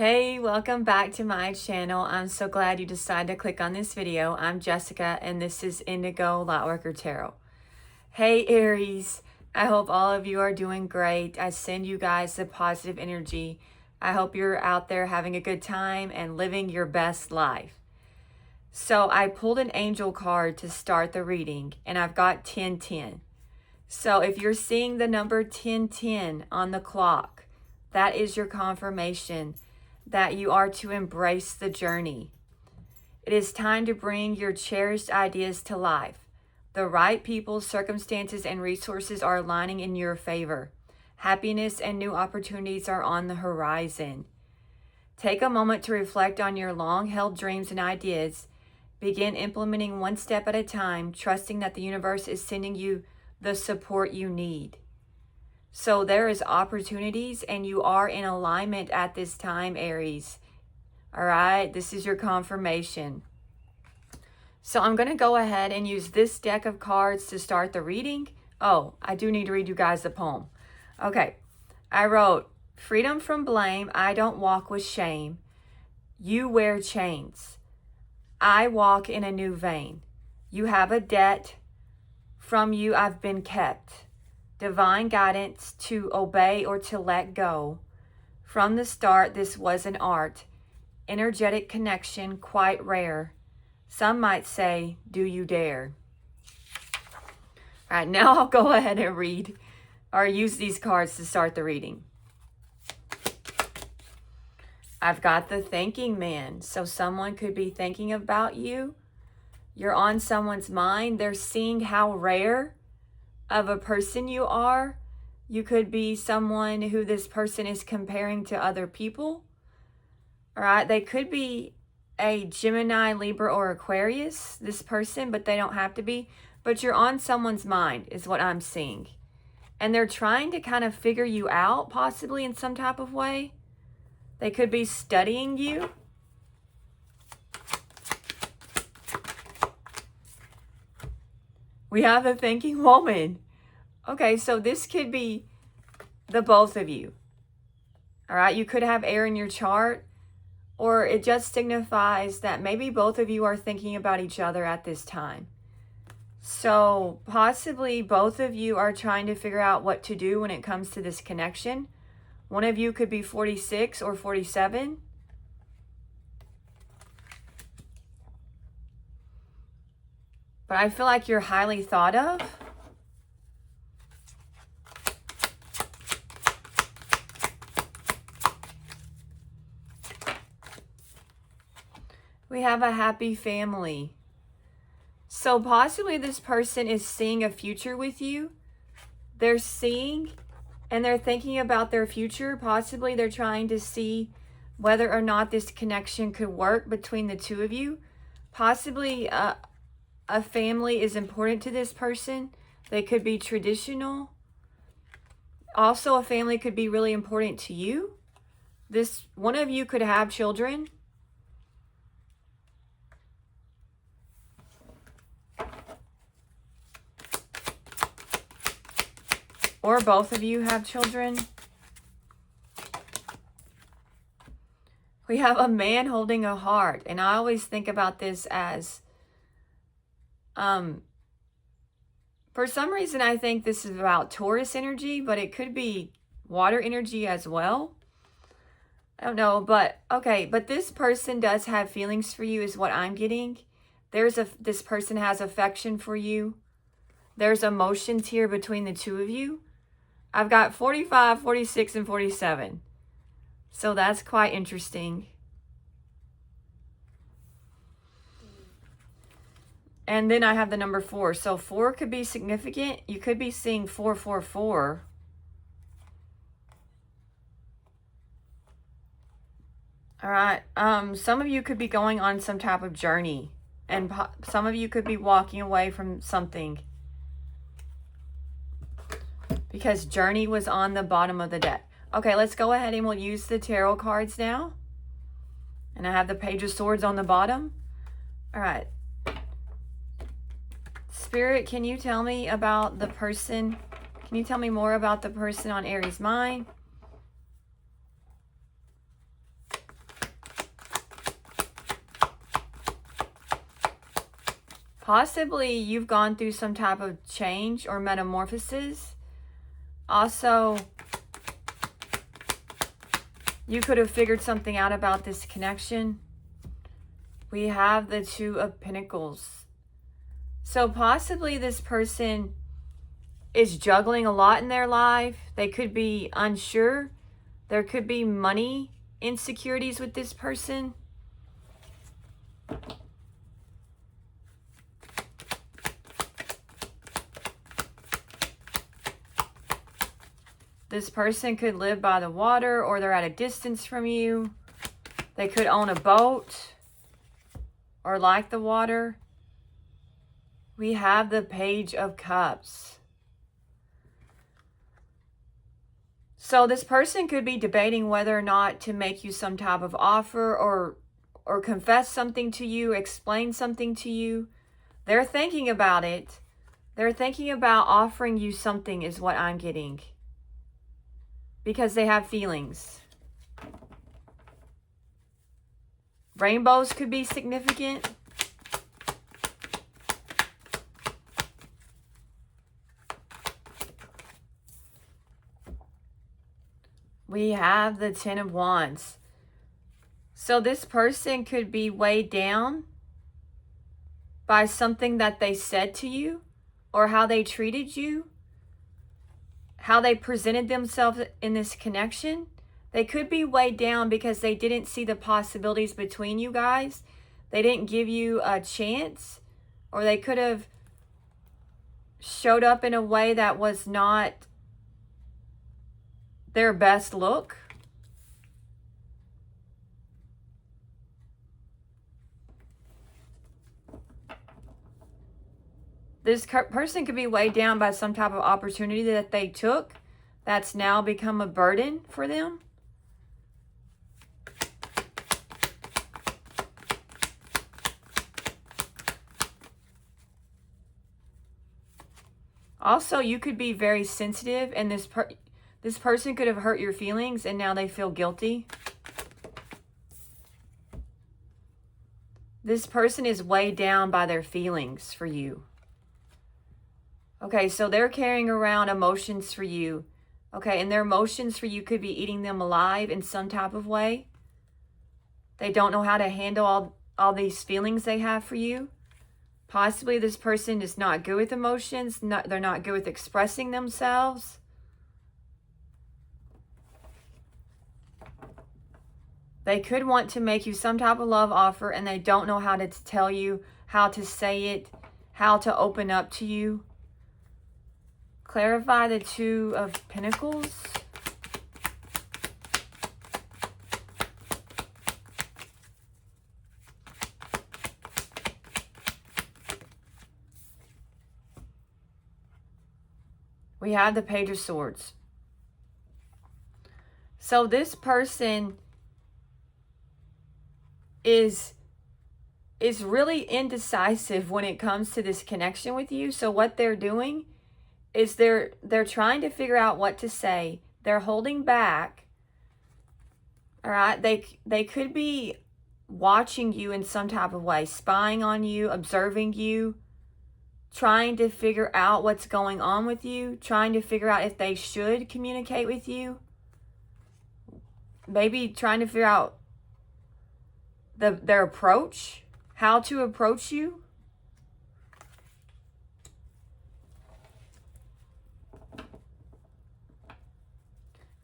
Hey, welcome back to my channel. I'm so glad you decided to click on this video. I'm Jessica and this is Indigo Lightworker Tarot. Hey Aries, I hope all of you are doing great. I send you guys the positive energy. I hope you're out there having a good time and living your best life. So I pulled an angel card to start the reading and I've got 1010. So if you're seeing the number 1010 on the clock, that is your confirmation that you are to embrace the journey. It is time to bring your cherished ideas to life. The right people, circumstances, and resources are aligning in your favor. Happiness and new opportunities are on the horizon. Take a moment to reflect on your long-held dreams and ideas. Begin implementing one step at a time, trusting that the universe is sending you the support you need. So there is opportunities and you are in alignment at this time, Aries. All right, this is your confirmation. So I'm going to go ahead and use this deck of cards to start the reading. Oh, I do need to read you guys the poem. Okay, I wrote, freedom from blame, I don't walk with shame. You wear chains. I walk in a new vein. You have a debt. From you I've been kept. Divine guidance to obey or to let go. From the start, this was an art. Energetic connection, quite rare. Some might say, do you dare? All right, now I'll go ahead and read or use these cards to start the reading. I've got the thinking man. So someone could be thinking about you. You're on someone's mind. They're seeing how rare of a person you are. You could be someone who this person is comparing to other people. All right, they could be a Gemini, Libra, or Aquarius, this person, but they don't have to be. But you're on someone's mind is what I'm seeing. And they're trying to kind of figure you out, possibly in some type of way. They could be studying you. We have a thinking woman. Okay, so this could be the both of you. All right, you could have air in your chart, or it just signifies that maybe both of you are thinking about each other at this time. So possibly both of you are trying to figure out what to do when it comes to this connection. One of you could be 46 or 47. But I feel like you're highly thought of. We have a happy family. So possibly this person is seeing a future with you. They're seeing and they're thinking about their future. Possibly they're trying to see whether or not this connection could work between the two of you. Possibly a family is important to this person. They could be traditional. Also, a family could be really important to you. One of you could have children. Or both of you have children. We have a man holding a heart. And I always think about this as for some reason, I think this is about Taurus energy, but it could be water energy as well. I don't know, but okay. But this person does have feelings for you is what I'm getting. This person has affection for you. There's emotions here between the two of you. I've got 45, 46, and 47. So that's quite interesting. And then I have the number 4. So 4 could be significant. You could be seeing 444. All right. Some of you could be going on some type of journey. And some of you could be walking away from something. Because journey was on the bottom of the deck. Okay, let's go ahead and we'll use the tarot cards now. And I have the Page of Swords on the bottom. All right. Spirit, can you tell me about the person? Can you tell me more about the person on Aries' mind? Possibly you've gone through some type of change or metamorphosis. Also, you could have figured something out about this connection. We have the Two of Pentacles. So possibly this person is juggling a lot in their life. They could be unsure. There could be money insecurities with this person. This person could live by the water, or they're at a distance from you. They could own a boat or like the water. We have the Page of Cups. So this person could be debating whether or not to make you some type of offer or confess something to you, explain something to you. They're thinking about it. They're thinking about offering you something is what I'm getting. Because they have feelings. Rainbows could be significant. We have the Ten of Wands. So this person could be weighed down by something that they said to you, or how they treated you, how they presented themselves in this connection. They could be weighed down because they didn't see the possibilities between you guys. They didn't give you a chance, or they could have showed up in a way that was not their best look. This person could be weighed down by some type of opportunity that they took that's now become a burden for them. Also, you could be very sensitive, and this person could have hurt your feelings, and now they feel guilty. This person is weighed down by their feelings for you. Okay, so they're carrying around emotions for you. Okay, and their emotions for you could be eating them alive in some type of way. They don't know how to handle all these feelings they have for you. Possibly this person is not good with emotions. They're not good with expressing themselves. They could want to make you some type of love offer, and they don't know how to tell you, how to say it, how to open up to you. Clarify the Two of Pentacles. We have the Page of Swords. So this person is really indecisive when it comes to this connection with you. So what they're doing is they're trying to figure out what to say. They're holding back. All right, they could be watching you in some type of way, spying on you, observing you, trying to figure out what's going on with you, trying to figure out if they should communicate with you. Maybe trying to figure out their approach, how to approach you.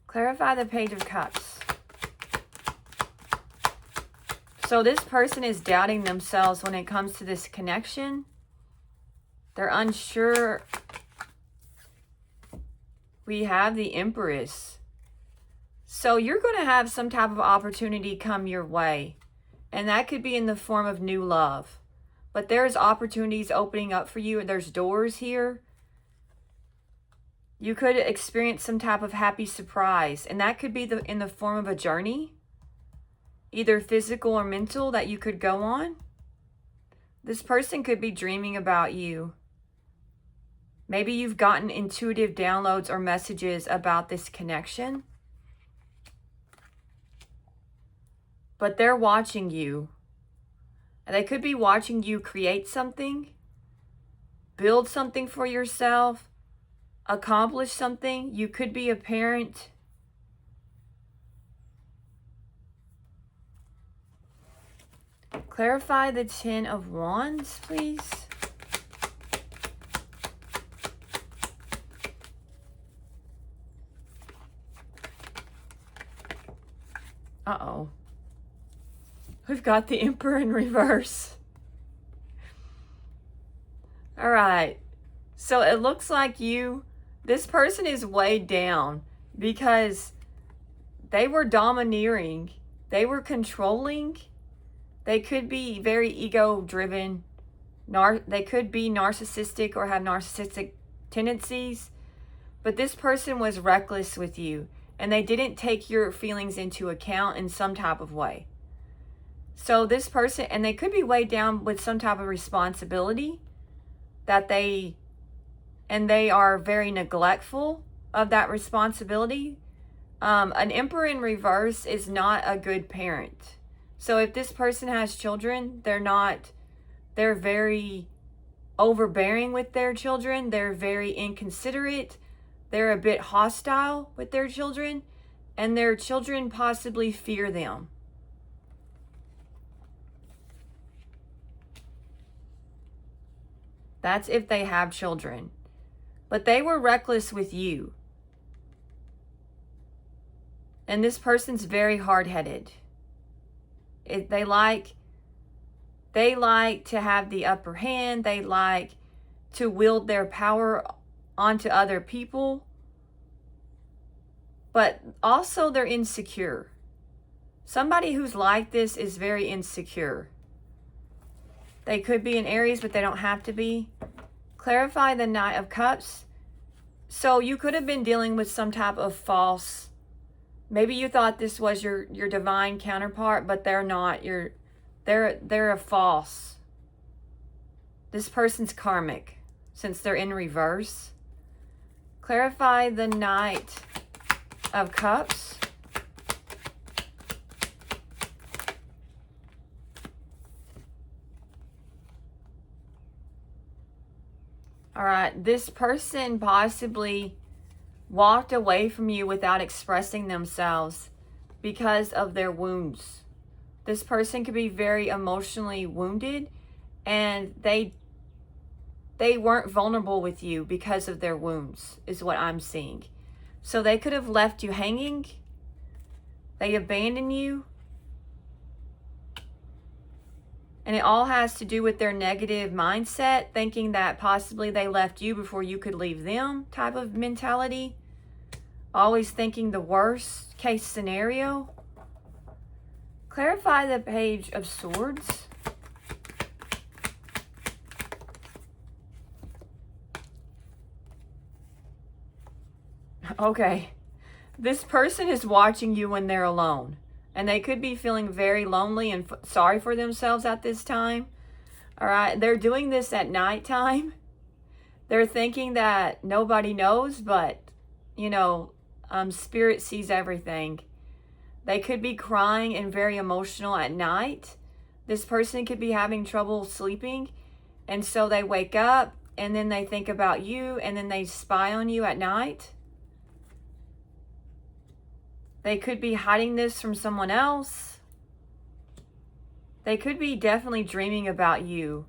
Clarify the Page of Cups. So this person is doubting themselves when it comes to this connection. They're unsure. We have the Empress. So you're going to have some type of opportunity come your way. And that could be in the form of new love. But there's opportunities opening up for you. There's doors here. You could experience some type of happy surprise. And that could be in the form of a journey. Either physical or mental that you could go on. This person could be dreaming about you. Maybe you've gotten intuitive downloads or messages about this connection. But they're watching you. They could be watching you create something. build something for yourself, accomplish something. You could be a parent. Clarify the Ten of Wands, please. Uh-oh. We've got the Emperor in reverse. All right. So it looks like this person is weighed down because they were domineering. They were controlling. They could be very ego-driven. They could be narcissistic or have narcissistic tendencies. But this person was reckless with you, and they didn't take your feelings into account in some type of way. So this person, and they could be weighed down with some type of responsibility and they are very neglectful of that responsibility. An Emperor in reverse is not a good parent. So if this person has children, they're very overbearing with their children. They're very inconsiderate. They're a bit hostile with their children, and their children possibly fear them. That's if they have children. But they were reckless with you. And this person's very hard-headed. They like to have the upper hand. They like to wield their power onto other people. But also they're insecure. Somebody who's like this is very insecure. They could be an Aries, but they don't have to be. Clarify the Knight of Cups. So you could have been dealing with some type of false. Maybe you thought this was your divine counterpart, but they're not. They're a false. This person's karmic, since they're in reverse. Clarify the Knight of Cups. All right, this person possibly walked away from you without expressing themselves because of their wounds. This person could be very emotionally wounded, and they weren't vulnerable with you because of their wounds, is what I'm seeing. So they could have left you hanging. They abandoned you. And it all has to do with their negative mindset, thinking that possibly they left you before you could leave them type of mentality. Always thinking the worst case scenario. Clarify the Page of Swords. Okay. This person is watching you when they're alone. And they could be feeling very lonely and sorry for themselves at this time. All right. They're doing this at nighttime. They're thinking that nobody knows, but, Spirit sees everything. They could be crying and very emotional at night. This person could be having trouble sleeping. And so they wake up and then they think about you and then they spy on you at night. They could be hiding this from someone else. They could be definitely dreaming about you.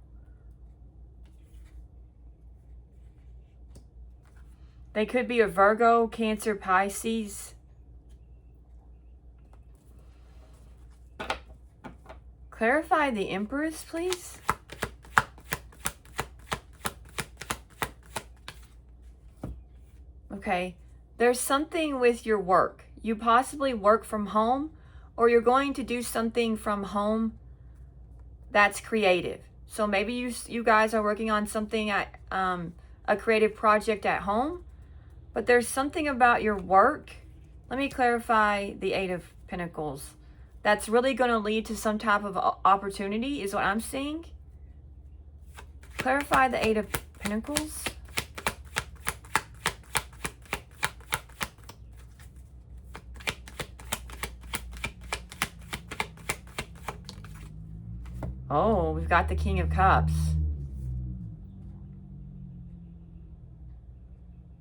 They could be a Virgo, Cancer, Pisces. Clarify the Empress, please. Okay. There's something with your work. You possibly work from home, or you're going to do something from home that's creative. So maybe you guys are working on something at a creative project at home, but there's something about your work. Let me clarify the Eight of Pentacles. That's really going to lead to some type of opportunity is what I'm seeing. Clarify the Eight of Pentacles. Oh, we've got the King of Cups.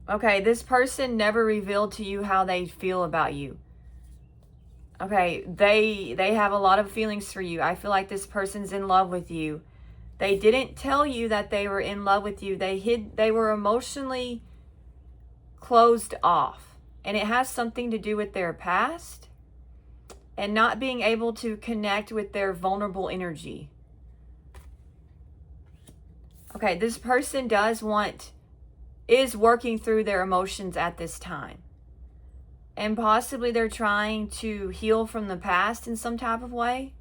Okay, this person never revealed to you how they feel about you. Okay, they have a lot of feelings for you. I feel like this person's in love with you. They didn't tell you that they were in love with you. They were emotionally closed off. And it has something to do with their past and not being able to connect with their vulnerable energy. Okay, this person is working through their emotions at this time. And possibly they're trying to heal from the past in some type of way.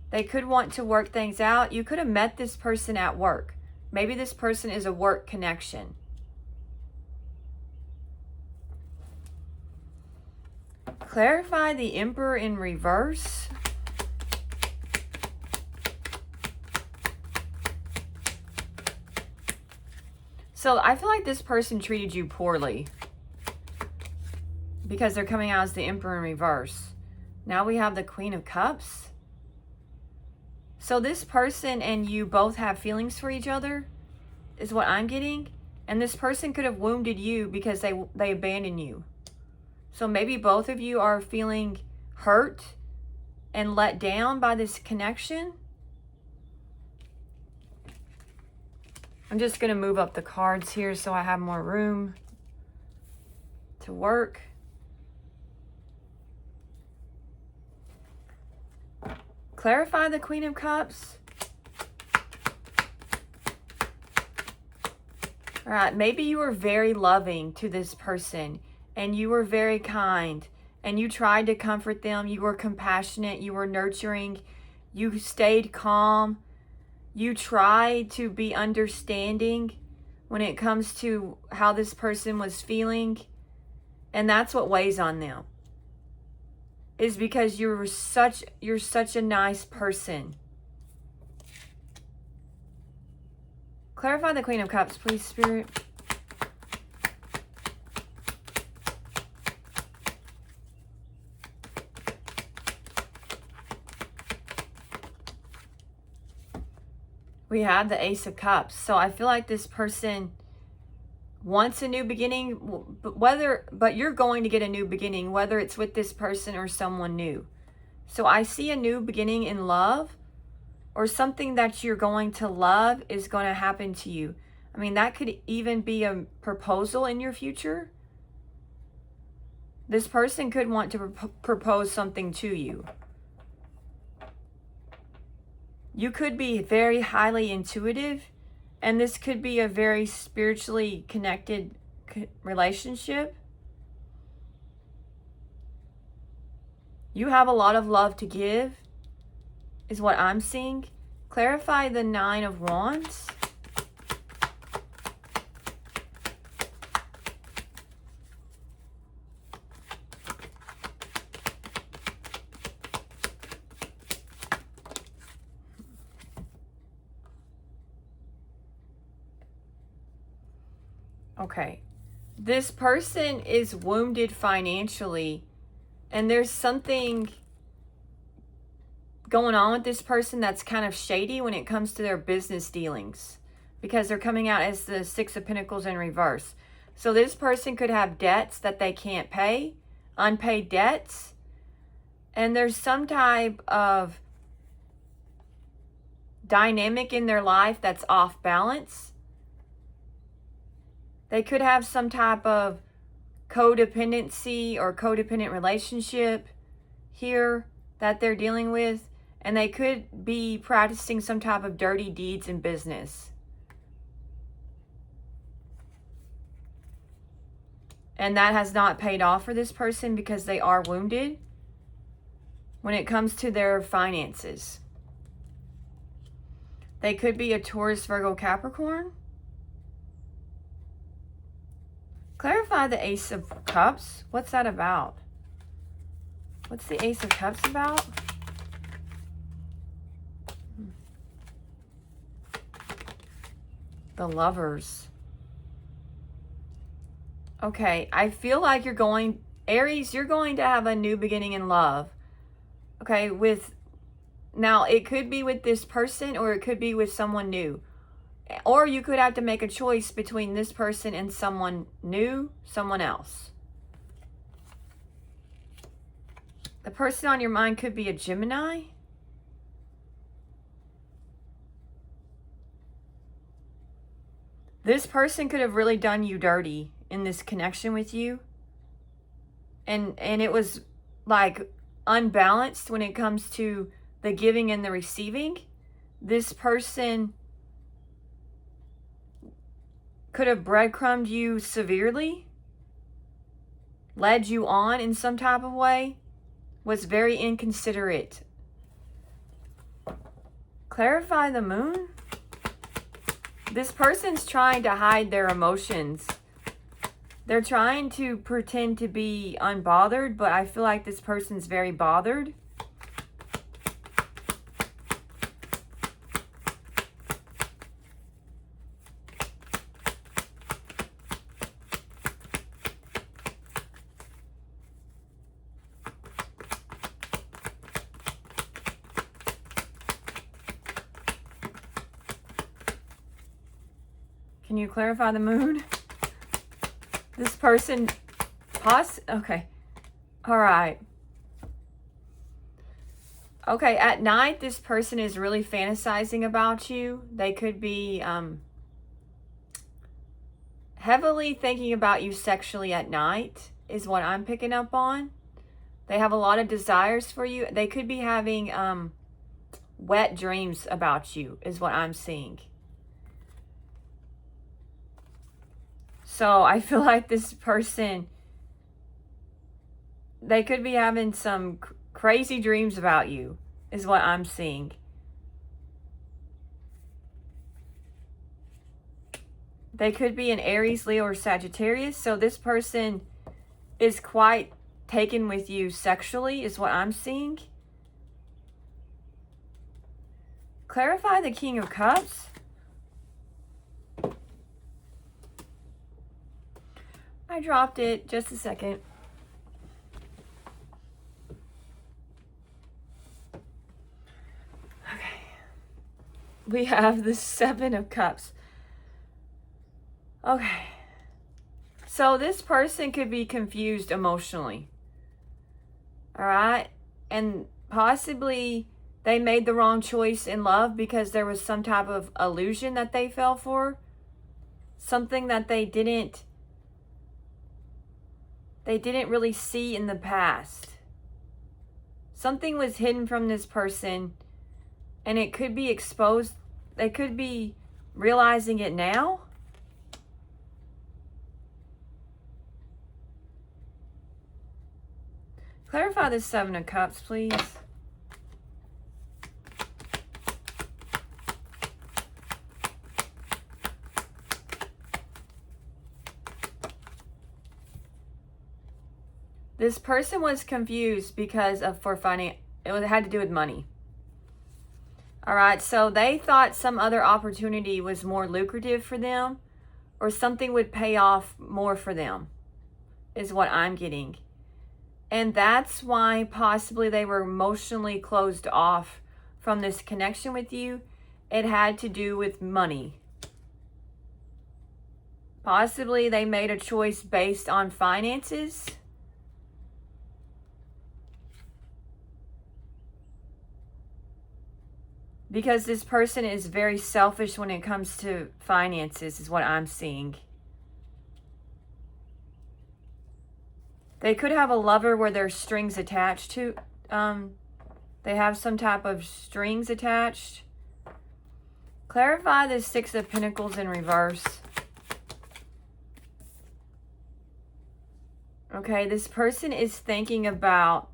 They could want to work things out. You could have met this person at work. Maybe this person is a work connection. Clarify the Emperor in reverse. So I feel like this person treated you poorly, because they're coming out as the Emperor in reverse. Now we have the Queen of Cups. So this person and you both have feelings for each other, is what I'm getting. And this person could have wounded you because they abandoned you. So maybe both of you are feeling hurt and let down by this connection. I'm just going to move up the cards here so I have more room to work. Clarify the Queen of Cups. All right, maybe you were very loving to this person and you were very kind and you tried to comfort them. You were compassionate, you were nurturing, you stayed calm. You tried to be understanding when it comes to how this person was feeling. And that's what weighs on them. Is because you're such a nice person. Clarify the Queen of Cups, please, Spirit. We have the Ace of Cups. So I feel like this person wants a new beginning, but you're going to get a new beginning, whether it's with this person or someone new. So I see a new beginning in love, or something that you're going to love is going to happen to you. I mean, that could even be a proposal in your future. This person could want to propose something to you. You could be very highly intuitive, and this could be a very spiritually connected relationship. You have a lot of love to give, is what I'm seeing. Clarify the Nine of Wands. Okay, this person is wounded financially, and there's something going on with this person that's kind of shady when it comes to their business dealings, because they're coming out as the Six of Pentacles in reverse. So this person could have debts that they can't pay, unpaid debts, and there's some type of dynamic in their life that's off balance. They could have some type of codependency or codependent relationship here that they're dealing with. And they could be practicing some type of dirty deeds in business. And that has not paid off for this person because they are wounded when it comes to their finances. They could be a Taurus, Virgo, Capricorn. Clarify the Ace of Cups. What's that about? What's the Ace of Cups about? The Lovers. Okay, I feel like Aries, you're going to have a new beginning in love. Okay, now it could be with this person or it could be with someone new. Or you could have to make a choice between this person and someone new, someone else. The person on your mind could be a Gemini. This person could have really done you dirty in this connection with you. And it was like unbalanced when it comes to the giving and the receiving. This person could have breadcrumbed you severely, led you on in some type of way, was very inconsiderate. Clarify the moon. This person's trying to hide their emotions. They're trying to pretend to be unbothered, but I feel like this person's very bothered. Can you clarify the moon? This person, okay. All right. Okay, at night, this person is really fantasizing about you. They could be heavily thinking about you sexually at night, is what I'm picking up on. They have a lot of desires for you. They could be having wet dreams about you, is what I'm seeing. So I feel like this person, they could be having some crazy dreams about you, is what I'm seeing. They could be an Aries, Leo, or Sagittarius. So this person is quite taken with you sexually, is what I'm seeing. Clarify the King of Cups. I dropped it. Just a second. Okay. We have the Seven of Cups. Okay. So this person could be confused emotionally. All right? And possibly they made the wrong choice in love because there was some type of illusion that they fell for. Something that they didn't really see in the past. Something was hidden from this person and it could be exposed. They could be realizing it now. Clarify the Seven of Cups, please. This person was confused because of it had to do with money. All right, so they thought some other opportunity was more lucrative for them or something would pay off more for them, is what I'm getting. And that's why possibly they were emotionally closed off from this connection with you. It had to do with money. Possibly they made a choice based on finances. Because this person is very selfish when it comes to finances, is what I'm seeing. They could have a lover where there's strings attached to. They have some type of strings attached. Clarify the Six of Pentacles in reverse. Okay, this person is thinking about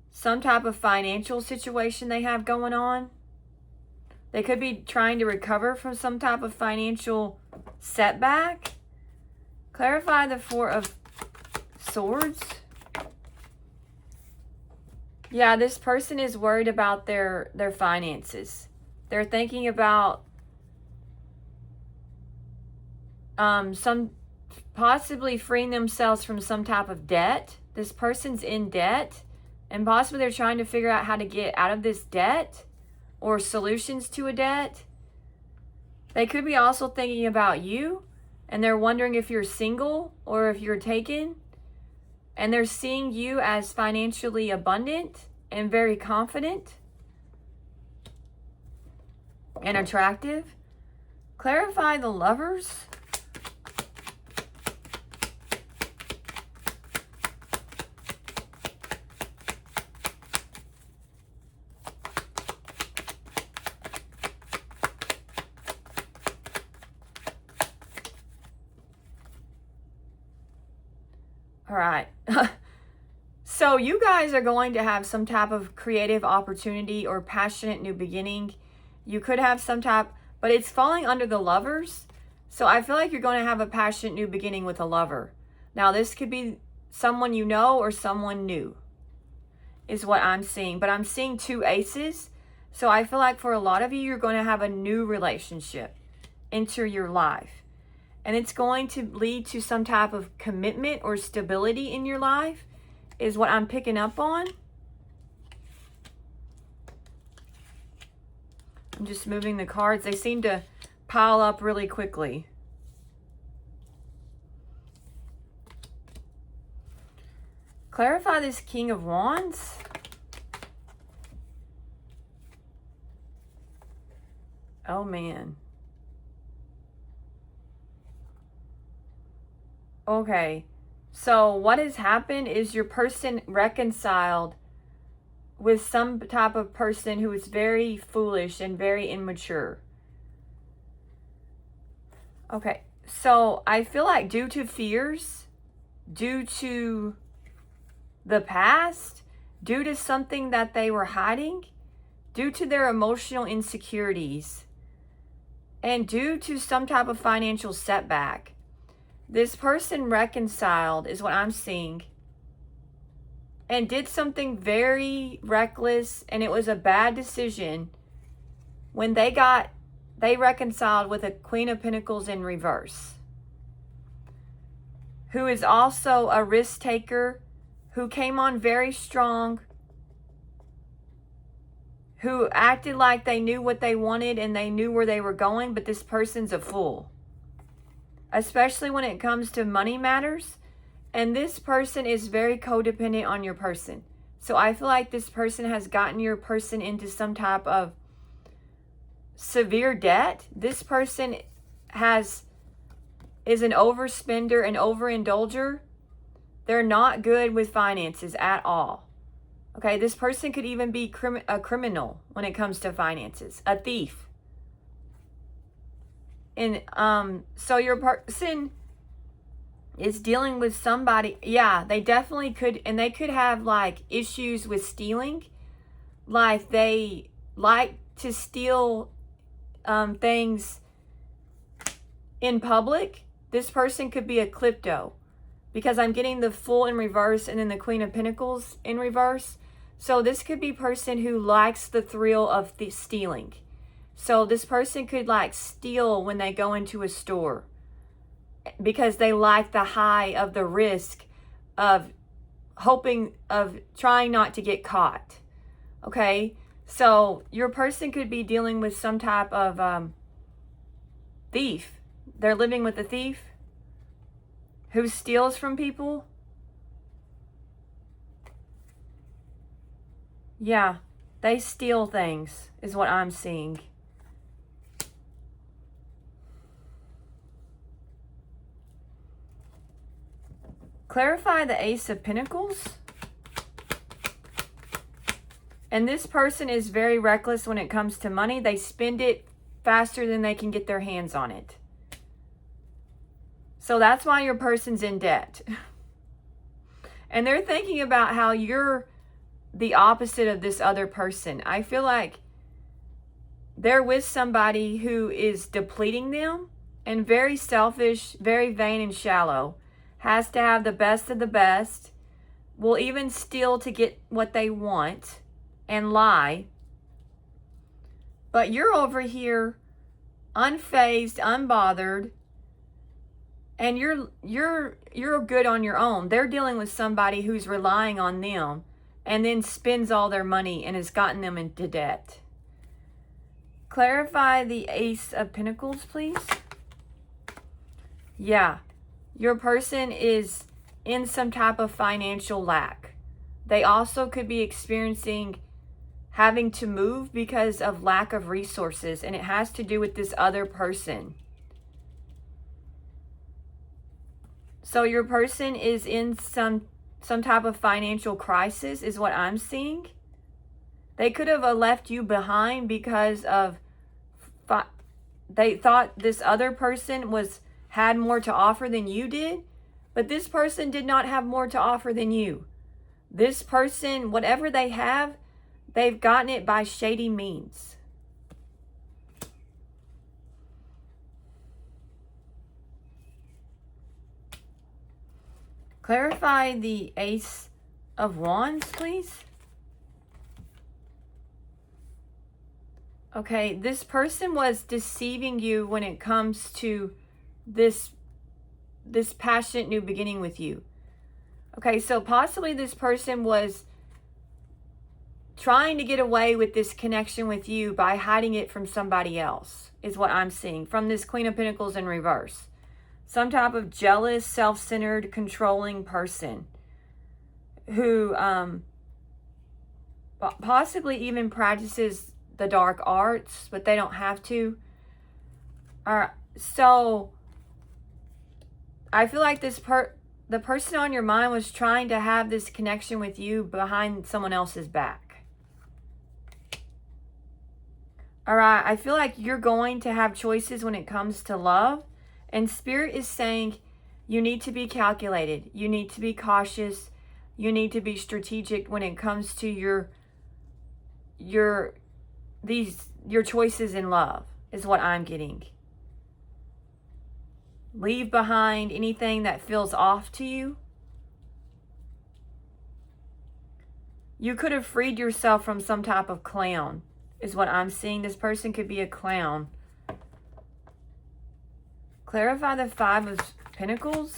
some type of financial situation they have going on. They could be trying to recover from some type of financial setback. Clarify the Four of Swords. Yeah, this person is worried about their finances. They're thinking about some possibly freeing themselves from some type of debt. This person's in debt and possibly they're trying to figure out how to get out of this debt or solutions to a debt. They could be also thinking about you, and they're wondering if you're single or if you're taken. And they're seeing you as financially abundant and very confident and attractive. Clarify the Lovers. All right. So you guys are going to have some type of creative opportunity or passionate new beginning. You could have some type, but it's falling under the Lovers. So I feel like you're going to have a passionate new beginning with a lover. Now this could be someone you know or someone new is what I'm seeing. But I'm seeing 2 aces. So I feel like for a lot of you, you're going to have a new relationship enter your life. And it's going to lead to some type of commitment or stability in your life is what I'm picking up on. I'm just moving the cards. They seem to pile up really quickly. Clarify this King of Wands. Oh, man. Okay, so what has happened is your person reconciled with some type of person who is very foolish and very immature. Okay, so I feel like due to fears, due to the past, due to something that they were hiding, due to their emotional insecurities, and due to some type of financial setback, this person reconciled is what I'm seeing and did something very reckless, and it was a bad decision when they reconciled with a Queen of Pentacles in reverse, who is also a risk taker, who came on very strong, who acted like they knew what they wanted and they knew where they were going, but this person's a fool. Especially when it comes to money matters. And this person is very codependent on your person. So I feel like this person has gotten your person into some type of severe debt. This person is an overspender, an overindulger. They're not good with finances at all. Okay, this person could even be a criminal when it comes to finances, a thief. And so your person is dealing with somebody. Yeah, they definitely could. And they could have like issues with stealing. Like they like to steal things in public. This person could be a klepto. Because I'm getting the Fool in reverse and then the Queen of Pentacles in reverse. So this could be a person who likes the thrill of stealing. So this person could like steal when they go into a store because they like the high of the risk of trying not to get caught. Okay, so your person could be dealing with some type of thief. They're living with a thief who steals from people. Yeah, they steal things is what I'm seeing. Clarify the Ace of Pentacles. And this person is very reckless when it comes to money. They spend it faster than they can get their hands on it. So that's why your person's in debt. And they're thinking about how you're the opposite of this other person. I feel like they're with somebody who is depleting them and very selfish, very vain and shallow. Has to have the best of the best. Will even steal to get what they want and lie. But you're over here unfazed, unbothered, and you're good on your own. They're dealing with somebody who's relying on them and then spends all their money and has gotten them into debt. Clarify the Ace of Pentacles, please. Yeah, your person is in some type of financial lack. They also could be experiencing having to move because of lack of resources, and it has to do with this other person. So your person is in some type of financial crisis is what I'm seeing. They could have left you behind because of they thought this other person had more to offer than you did, but this person did not have more to offer than you. This person, whatever they have, they've gotten it by shady means. Clarify the Ace of Wands, please. Okay, this person was deceiving you when it comes to this passionate new beginning with you. Okay, so possibly this person was trying to get away with this connection with you by hiding it from somebody else, is what I'm seeing from this Queen of Pentacles in reverse. Some type of jealous, self-centered, controlling person who possibly even practices the dark arts, but they don't have to. So I feel like the person on your mind was trying to have this connection with you behind someone else's back. All right, I feel like you're going to have choices when it comes to love. And Spirit is saying you need to be calculated. You need to be cautious. You need to be strategic when it comes to your choices in love, is what I'm getting. Leave behind anything that feels off to you. You could have freed yourself from some type of clown, is what I'm seeing. This person could be a clown. Clarify the Five of Pentacles.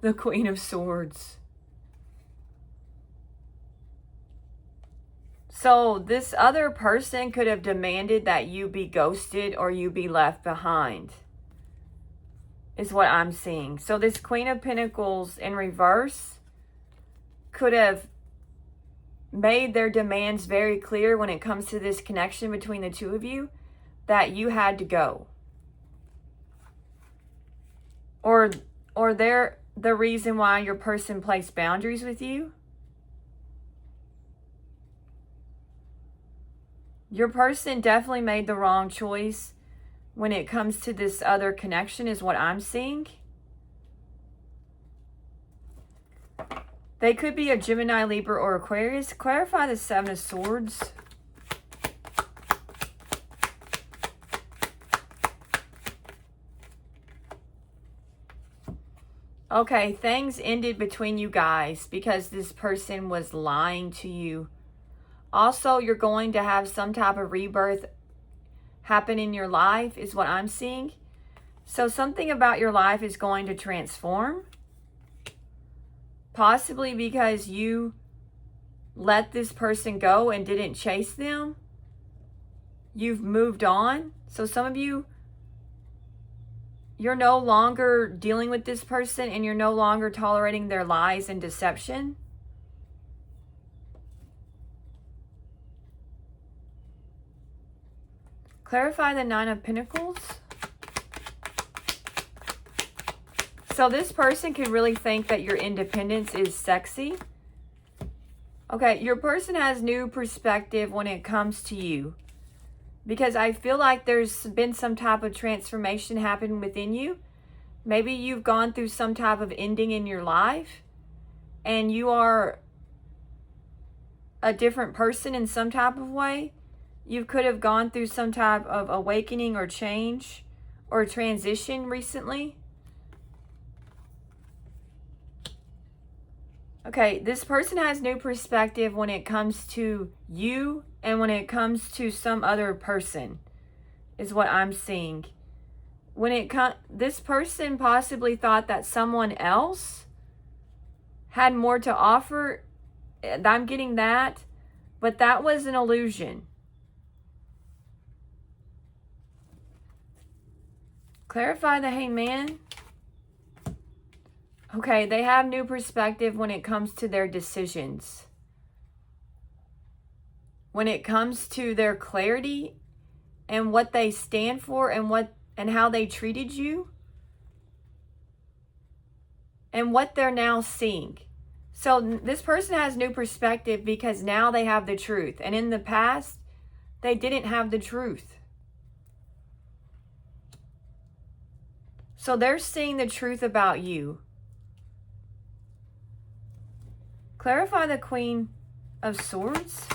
The Queen of Swords. So this other person could have demanded that you be ghosted or you be left behind, is what I'm seeing. So this Queen of Pentacles in reverse could have made their demands very clear when it comes to this connection between the two of you, that you had to go. Or they're the reason why your person placed boundaries with you. Your person definitely made the wrong choice when it comes to this other connection, is what I'm seeing. They could be a Gemini, Libra, or Aquarius. Clarify the Seven of Swords. Okay, things ended between you guys because this person was lying to you. Also, you're going to have some type of rebirth happen in your life, is what I'm seeing. So something about your life is going to transform. Possibly because you let this person go and didn't chase them. You've moved on. So some of you, you're no longer dealing with this person and you're no longer tolerating their lies and deception. Clarify the Nine of Pentacles. So this person could really think that your independence is sexy. Okay, your person has new perspective when it comes to you. Because I feel like there's been some type of transformation happen within you. Maybe you've gone through some type of ending in your life. And you are a different person in some type of way. You could have gone through some type of awakening or change or transition recently. Okay, this person has new perspective when it comes to you and when it comes to some other person, is what I'm seeing. this person possibly thought that someone else had more to offer. I'm getting that, but that was an illusion. Clarify the Hangman. Okay, they have new perspective when it comes to their decisions. When it comes to their clarity and what they stand for and how they treated you and what they're now seeing. So this person has new perspective because now they have the truth. And in the past, they didn't have the truth. So they're seeing the truth about you. Clarify the Queen of Swords.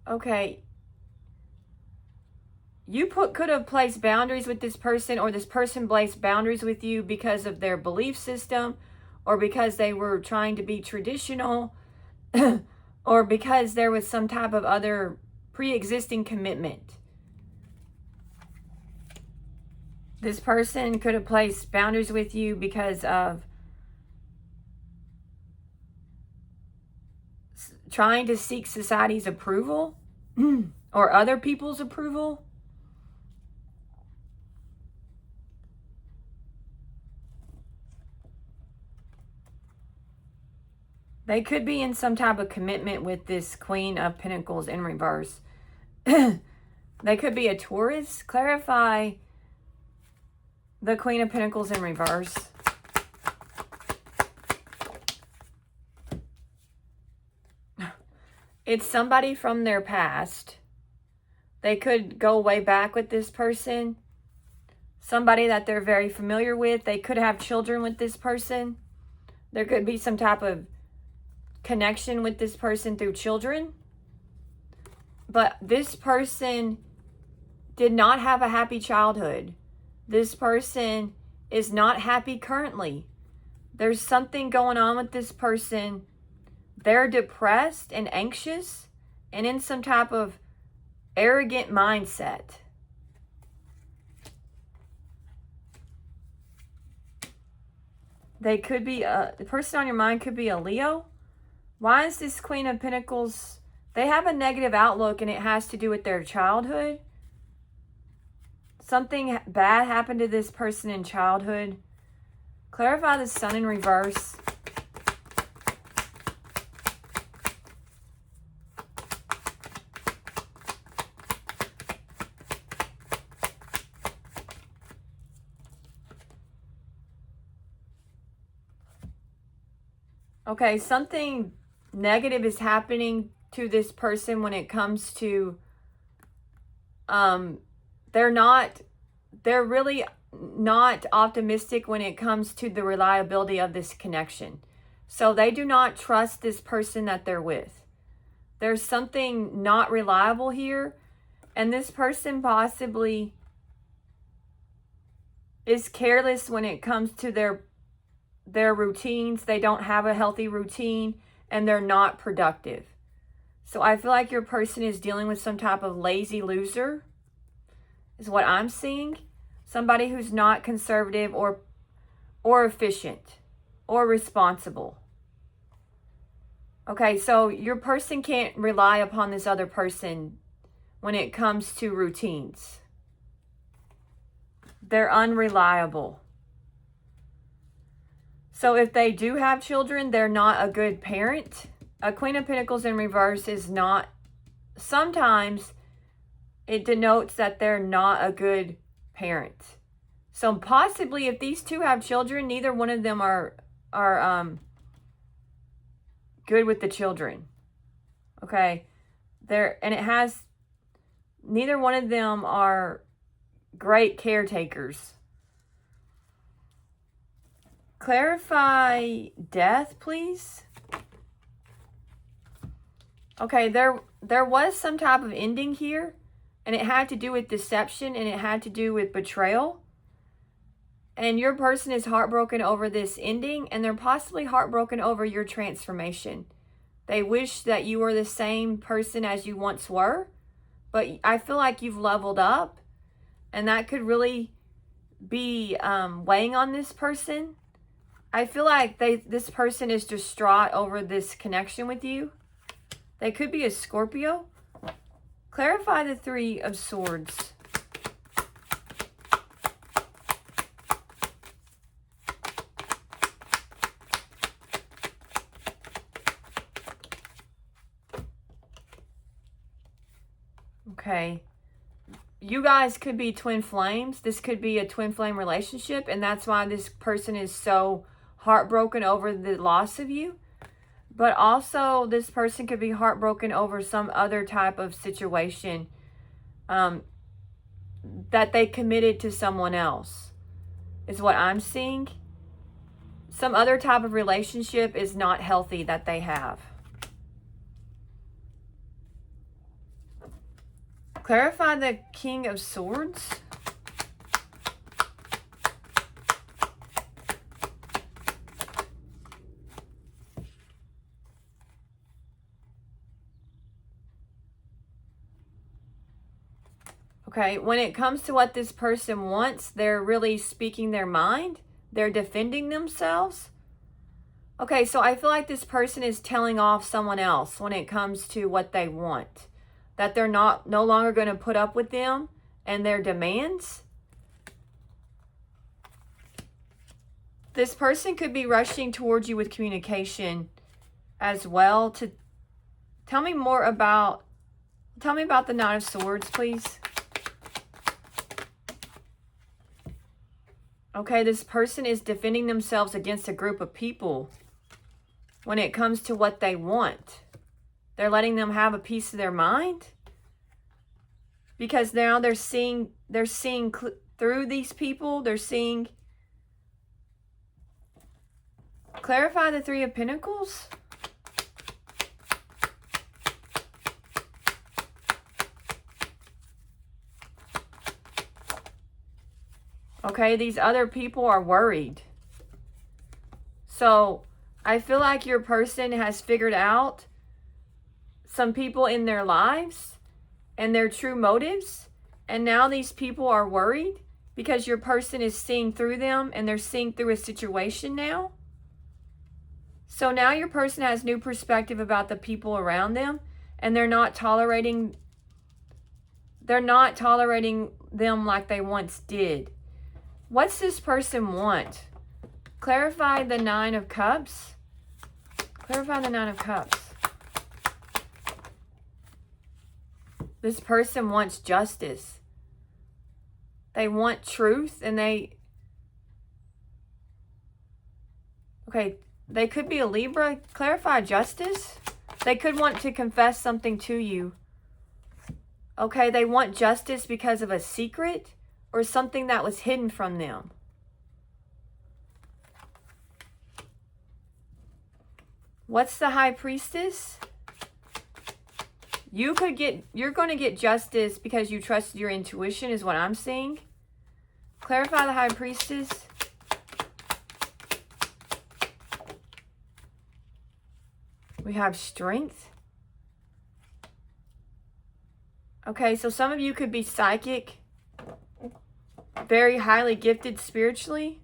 Okay. You could have placed boundaries with this person, or this person placed boundaries with you because of their belief system, or because they were trying to be traditional, or because there was some type of other pre-existing commitment. This person could have placed boundaries with you because of trying to seek society's approval or other people's approval. They could be in some type of commitment with this Queen of Pentacles in reverse. They could be a Taurus. Clarify the Queen of Pentacles in reverse. It's somebody from their past. They could go way back with this person. Somebody that they're very familiar with. They could have children with this person. There could be some type of connection with this person through children. But this person did not have a happy childhood. This person is not happy currently. There's something going on with this person. They're depressed and anxious and in some type of arrogant mindset. They could be, the person on your mind could be a Leo. Why is this Queen of Pentacles? They have a negative outlook and it has to do with their childhood. Something bad happened to this person in childhood. Clarify the Sun in reverse. Okay, something negative is happening to this person when it comes to, they're really not optimistic when it comes to the reliability of this connection. So they do not trust this person that they're with. There's something not reliable here, and this person possibly is careless when it comes to their routines. They don't have a healthy routine and they're not productive. So I feel like your person is dealing with some type of lazy loser is what I'm seeing. Somebody who's not conservative or efficient or responsible. Okay, so your person can't rely upon this other person when it comes to routines. They're unreliable. So if they do have children, they're not a good parent. A Queen of Pentacles in reverse is not, sometimes it denotes that they're not a good parent. So possibly if these two have children, neither one of them are good with the children. Okay. Neither one of them are great caretakers. Clarify death, please. Okay, there was some type of ending here, and it had to do with deception, and it had to do with betrayal. And your person is heartbroken over this ending, and they're possibly heartbroken over your transformation. They wish that you were the same person as you once were, but I feel like you've leveled up, and that could really be weighing on this person. I feel like this person is distraught over this connection with you. They could be a Scorpio. Clarify the Three of Swords. Okay. You guys could be twin flames. This could be a twin flame relationship, and that's why this person is so heartbroken over the loss of you. But also, this person could be heartbroken over some other type of situation that they committed to someone else, is what I'm seeing. Some other type of relationship is not healthy that they have. Clarify the King of Swords. Okay, when it comes to what this person wants, they're really speaking their mind. They're defending themselves. Okay, so I feel like this person is telling off someone else when it comes to what they want. That they're no longer going to put up with them and their demands. This person could be rushing towards you with communication as well. To tell me about the Nine of Swords, please. Okay, this person is defending themselves against a group of people when it comes to what they want. They're letting them have a piece of their mind, because now they're seeing through these people. They're seeing. Clarify the Three of Pentacles. Okay, these other people are worried. So I feel like your person has figured out some people in their lives and their true motives. And now these people are worried because your person is seeing through them, and they're seeing through a situation now. So now your person has new perspective about the people around them, and they're not tolerating them like they once did. What's this person want? Clarify the Nine of Cups. Clarify the Nine of Cups. This person wants justice. They want truth, and they could be a Libra. Clarify justice. They could want to confess something to you. Okay, they want justice because of a secret or something that was hidden from them. What's the High Priestess? You're going to get justice because you trusted your intuition, is what I'm seeing. Clarify the High Priestess. We have Strength. Okay, so some of you could be psychic, very highly gifted spiritually.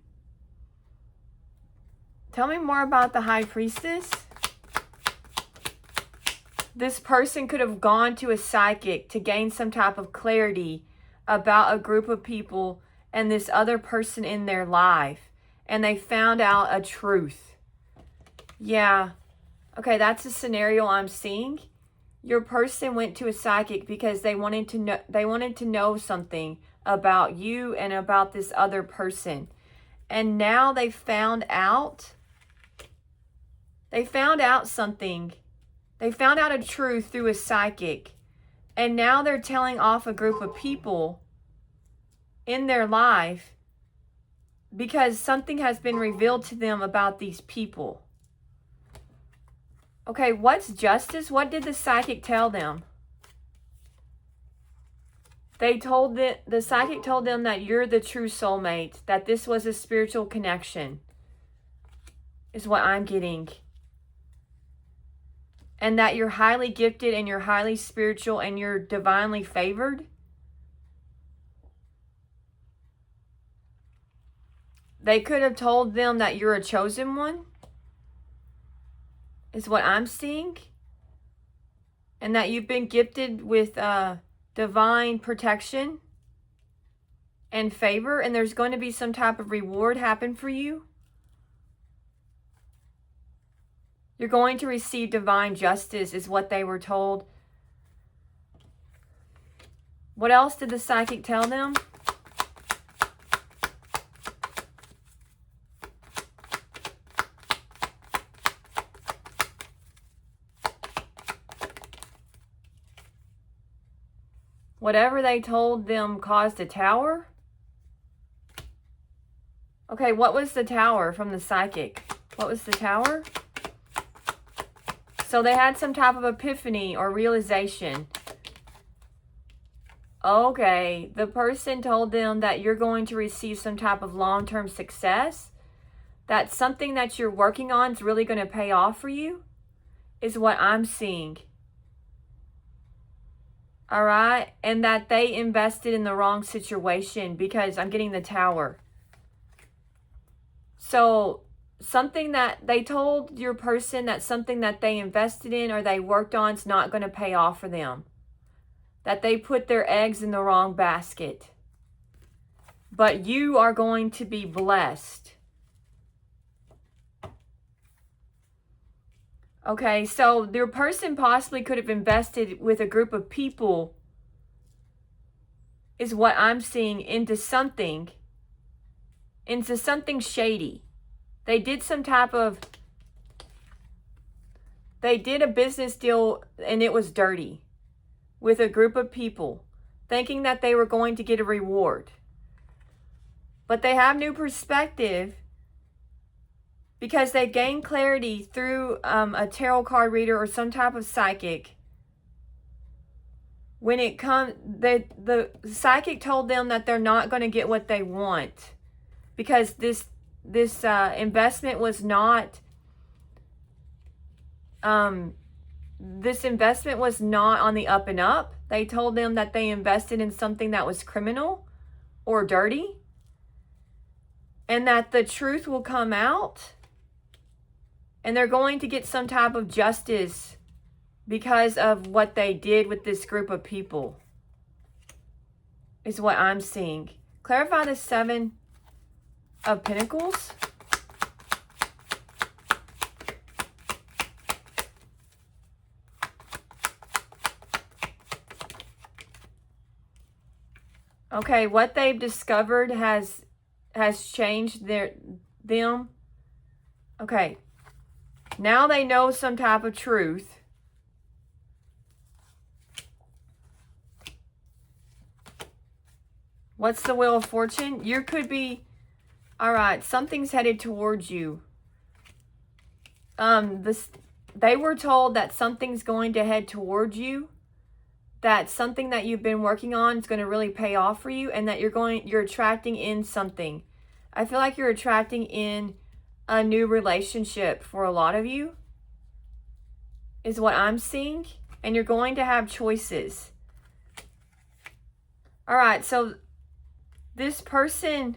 Tell me more about the High Priestess. This person could have gone to a psychic to gain some type of clarity about a group of people and this other person in their life, and they found out a truth. Yeah. Okay, that's a scenario I'm seeing. Your person went to a psychic because they wanted to know something about you and about this other person. And now they found out something. They found out a truth through a psychic. And now they're telling off a group of people in their life because something has been revealed to them about these people. Okay, what's justice? What did the psychic tell them? The psychic told them that you're the true soulmate, that this was a spiritual connection, is what I'm getting. and that you're highly gifted and you're highly spiritual and you're divinely favored. They could have told them that you're a chosen one, is what I'm seeing. And that you've been gifted with divine protection and favor, and there's going to be some type of reward happen for you. You're going to receive divine justice, is what they were told. What else did the psychic tell them? Whatever they told them caused a tower? Okay, what was the tower from the psychic? What was the tower? So they had some type of epiphany or realization. Okay, the person told them that you're going to receive some type of long-term success. That something that you're working on is really going to pay off for you, is what I'm seeing. All right, and that they invested in the wrong situation, because I'm getting the tower. So something that they told your person that something that they invested in or they worked on is not going to pay off for them. That they put their eggs in the wrong basket. But you are going to be blessed. Okay, so your person possibly could have invested with a group of people, is what I'm seeing, into something shady. They did a business deal and it was dirty with a group of people, thinking that they were going to get a reward. But they have new perspective, because they gain clarity through a tarot card reader or some type of psychic. When it comes, the psychic told them that they're not going to get what they want, because this investment was not on the up and up. They told them that they invested in something that was criminal or dirty, and that the truth will come out. And they're going to get some type of justice because of what they did with this group of people, is what I'm seeing. Clarify the 7 of Pentacles. Okay, what they've discovered has changed them. Okay. Now they know some type of truth. What's the Wheel of Fortune? You could be, all right, something's headed towards you. They were told that something's going to head towards you, that something that you've been working on is going to really pay off for you, and that you're attracting in something. I feel like you're attracting in a new relationship for a lot of you, is what I'm seeing. And you're going to have choices. All right, so this person,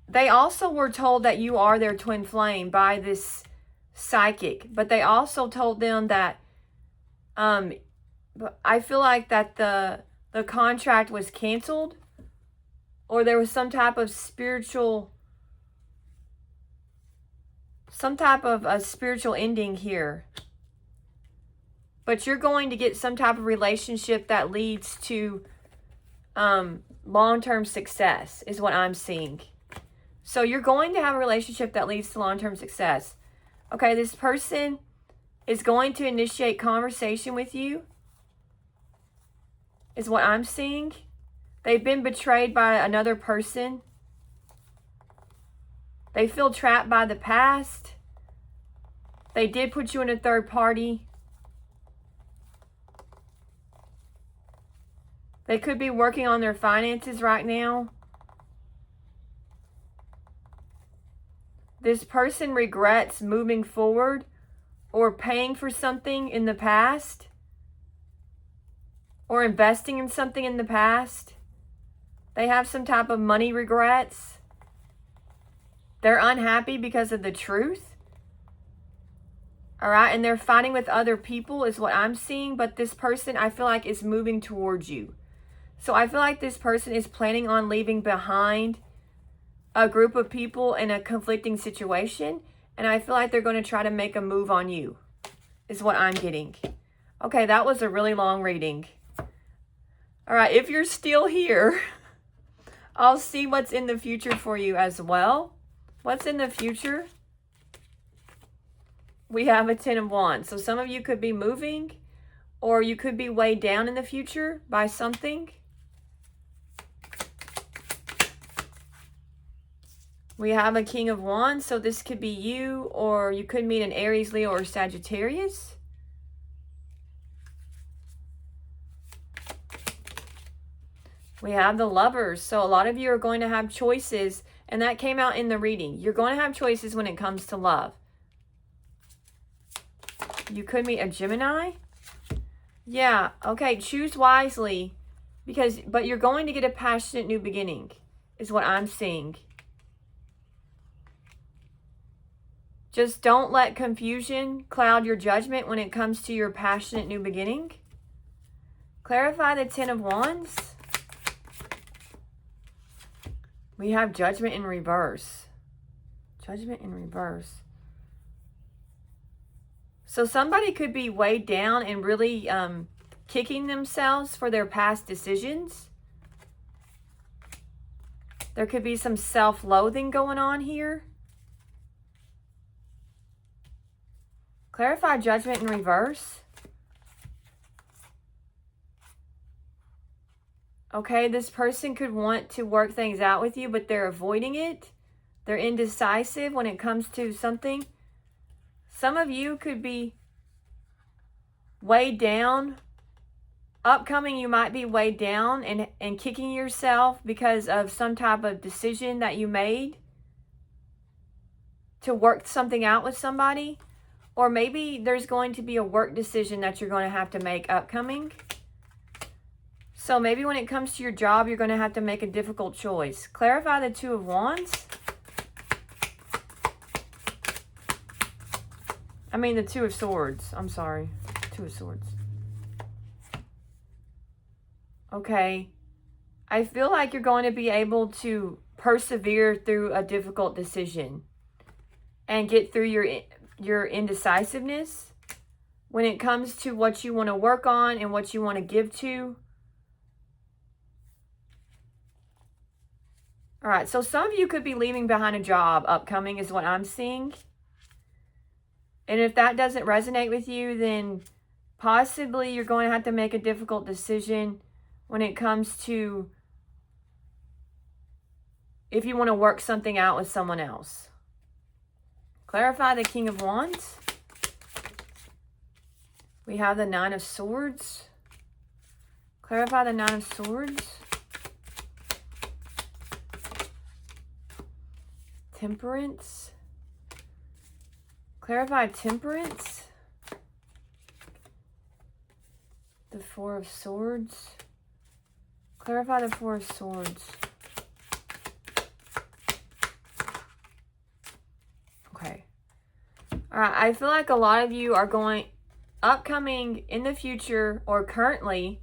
they also were told that you are their twin flame by this psychic. But they also told them that, I feel like that the contract was canceled, or there was some type of spiritual a spiritual ending here. But you're going to get some type of relationship that leads to long-term success, is what I'm seeing. So you're going to have a relationship that leads to long-term success. Okay, this person is going to initiate conversation with you, is what I'm seeing. They've been betrayed by another person. They feel trapped by the past. They did put you in a third party. They could be working on their finances right now. This person regrets moving forward or paying for something in the past, or investing in something in the past. They have some type of money regrets. They're unhappy because of the truth. All right, and they're fighting with other people is what I'm seeing, but this person I feel like is moving towards you. So I feel like this person is planning on leaving behind a group of people in a conflicting situation, and I feel like they're going to try to make a move on you, is what I'm getting. Okay, that was a really long reading. All right, if you're still here, I'll see what's in the future for you as well. What's in the future? We have a 10 of Wands. So some of you could be moving, or you could be weighed down in the future by something. We have a King of Wands, so this could be you, or you could meet an Aries, Leo, or Sagittarius. We have the Lovers, so a lot of you are going to have choices, and that came out in the reading. You're going to have choices when it comes to love. You could meet a Gemini. Yeah, okay, choose wisely, but you're going to get a passionate new beginning, is what I'm seeing. Just don't let confusion cloud your judgment when it comes to your passionate new beginning. Clarify the 10 of Wands. We have Judgment in reverse. Judgment in reverse. So somebody could be weighed down and really kicking themselves for their past decisions. There could be some self-loathing going on here. Clarify Judgment in reverse. Okay, this person could want to work things out with you, but they're avoiding it. They're indecisive when it comes to something. Some of you could be weighed down. Upcoming, you might be weighed down and kicking yourself because of some type of decision that you made to work something out with somebody. Or maybe there's going to be a work decision that you're going to have to make upcoming. So maybe when it comes to your job, you're going to have to make a difficult choice. Clarify the 2 of Wands. I mean the 2 of Swords. I'm sorry. 2 of Swords. Okay. I feel like you're going to be able to persevere through a difficult decision and get through your indecisiveness when it comes to what you want to work on and what you want to give to. All right, so some of you could be leaving behind a job upcoming is what I'm seeing. And if that doesn't resonate with you, then possibly you're going to have to make a difficult decision when it comes to if you want to work something out with someone else. Clarify the King of Wands. We have the 9 of Swords. Clarify the 9 of Swords. Temperance. Clarify Temperance. The 4 of Swords. Clarify the 4 of Swords. Okay. All right, I feel like a lot of you are going upcoming in the future or currently,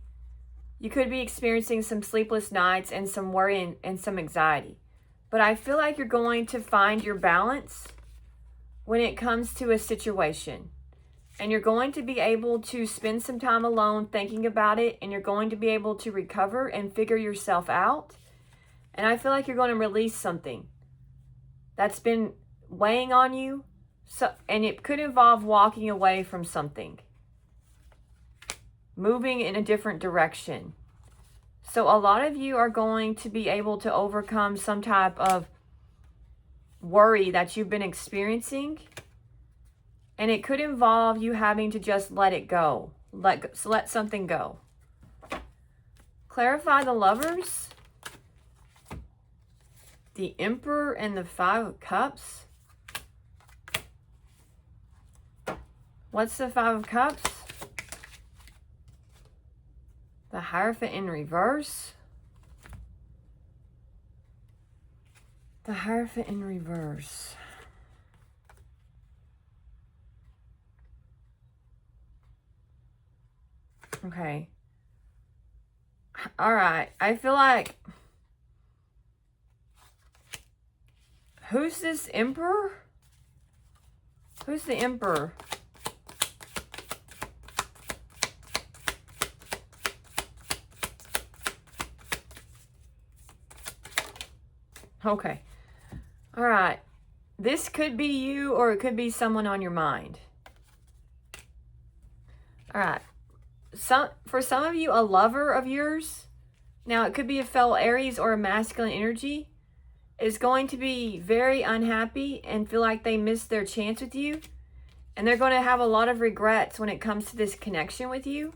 you could be experiencing some sleepless nights and some worry and some anxiety. But I feel like you're going to find your balance when it comes to a situation. And you're going to be able to spend some time alone thinking about it. And you're going to be able to recover and figure yourself out. And I feel like you're going to release something that's been weighing on you. And it could involve walking away from something. Moving in a different direction. So a lot of you are going to be able to overcome some type of worry that you've been experiencing. And it could involve you having to just let it go. Let something go. Clarify the Lovers. The Emperor and the 5 of Cups. What's the Five of Cups? The Hierophant in reverse. The Hierophant in reverse. Okay. All right. I feel like... Who's this Emperor? Who's the Emperor? Okay. All right. This could be you, or it could be someone on your mind. All right. For some of you, a lover of yours, now it could be a fellow Aries or a masculine energy, is going to be very unhappy and feel like they missed their chance with you. And they're going to have a lot of regrets when it comes to this connection with you.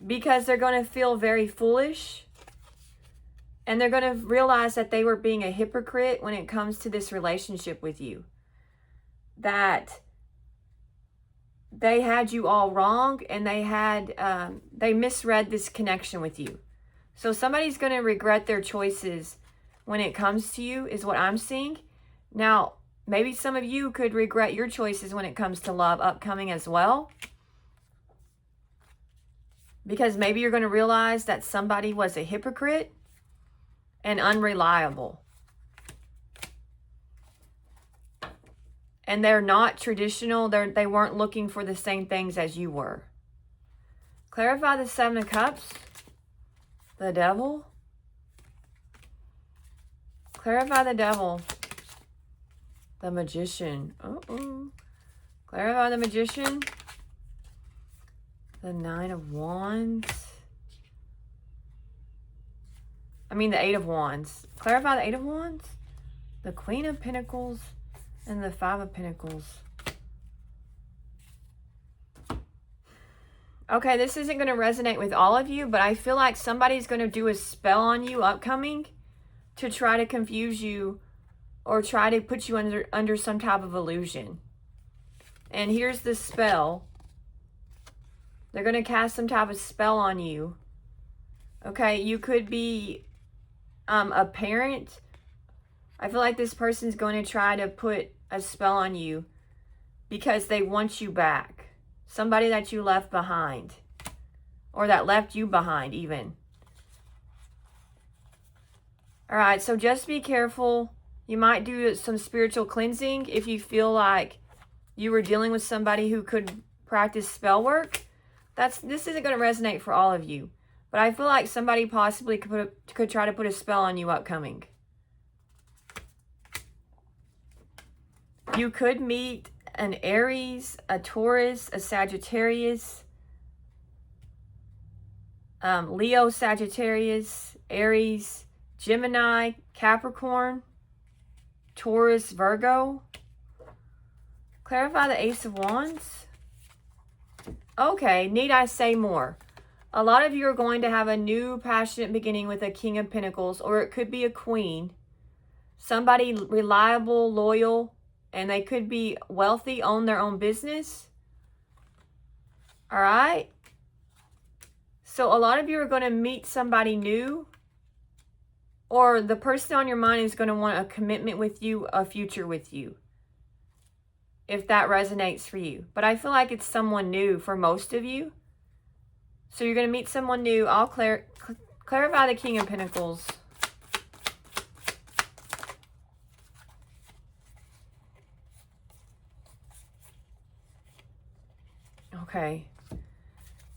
Because they're going to feel very foolish. And they're going to realize that they were being a hypocrite when it comes to this relationship with you. That they had you all wrong, and they misread this connection with you. So somebody's going to regret their choices when it comes to you, is what I'm seeing. Now, maybe some of you could regret your choices when it comes to love upcoming as well. Because maybe you're going to realize that somebody was a hypocrite and unreliable. And they're not traditional. They weren't looking for the same things as you were. Clarify the Seven of Cups. The Devil. Clarify the Devil. The Magician. Clarify the Magician. The Nine of Wands. The Eight of Wands. Clarify the Eight of Wands. The Queen of Pentacles. And the Five of Pentacles. Okay, this isn't going to resonate with all of you, but I feel like somebody's going to do a spell on you upcoming to try to confuse you or try to put you under some type of illusion. And here's the spell. They're going to cast some type of spell on you. Okay, you could be a parent. I feel like this person's going to try to put a spell on you because they want you back. Somebody that you left behind. Or that left you behind even. Alright, so just be careful. You might do some spiritual cleansing if you feel like you were dealing with somebody who could practice spell work. This isn't going to resonate for all of you. But I feel like somebody possibly could try to put a spell on you upcoming. You could meet an Aries, a Taurus, a Sagittarius, Leo, Sagittarius, Aries, Gemini, Capricorn, Taurus, Virgo. Clarify the Ace of Wands. Okay, need I say more? A lot of you are going to have a new passionate beginning with a King of Pentacles, or it could be a Queen. Somebody reliable, loyal, and they could be wealthy, own their own business. All right? So a lot of you are going to meet somebody new, or the person on your mind is going to want a commitment with you, a future with you, if that resonates for you. But I feel like it's someone new for most of you. So you're going to meet someone new. I'll clarify the King of Pentacles. Okay.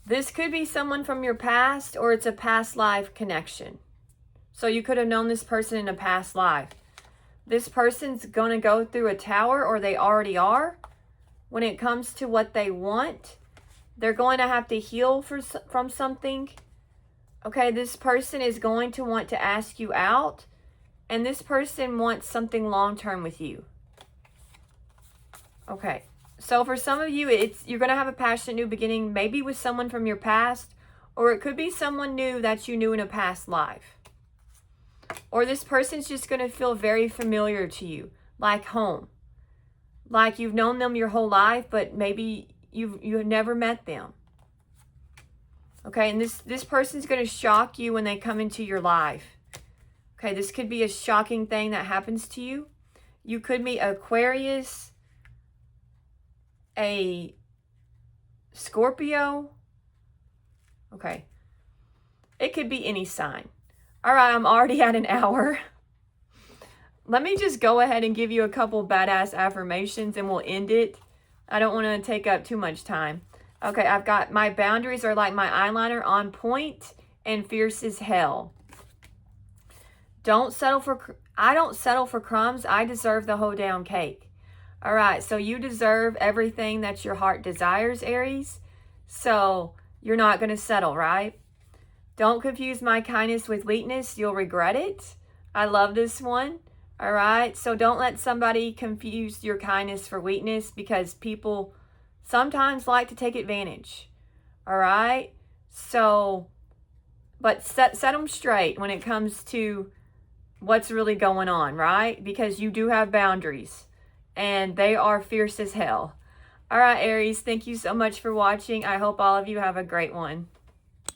This could be someone from your past, or it's a past life connection. So you could have known this person in a past life. This person's going to go through a tower, or they already are. When it comes to what they want, they're going to have to heal from something. Okay, this person is going to want to ask you out. And this person wants something long-term with you. Okay. So for some of you, you're going to have a passionate new beginning, maybe with someone from your past, or it could be someone new that you knew in a past life. Or this person's just going to feel very familiar to you, like home. like you've known them your whole life, but maybe you've never met them. Okay, and this person's going to shock you when they come into your life. Okay, this could be a shocking thing that happens to you. You could meet Aquarius, a Scorpio. Okay, it could be any sign. All right, I'm already at an hour. Let me just go ahead and give you a couple badass affirmations and we'll end it. I don't want to take up too much time. Okay, I've got my boundaries are like my eyeliner, on point and fierce as hell. I don't settle for crumbs. I deserve the whole damn cake. All right, so you deserve everything that your heart desires, Aries. So you're not going to settle, right? Don't confuse my kindness with weakness. You'll regret it. I love this one. All right, so don't let somebody confuse your kindness for weakness, because people sometimes like to take advantage. All right, so, but set them straight when it comes to what's really going on, right? Because you do have boundaries and they are fierce as hell. All right, Aries, thank you so much for watching. I hope all of you have a great one.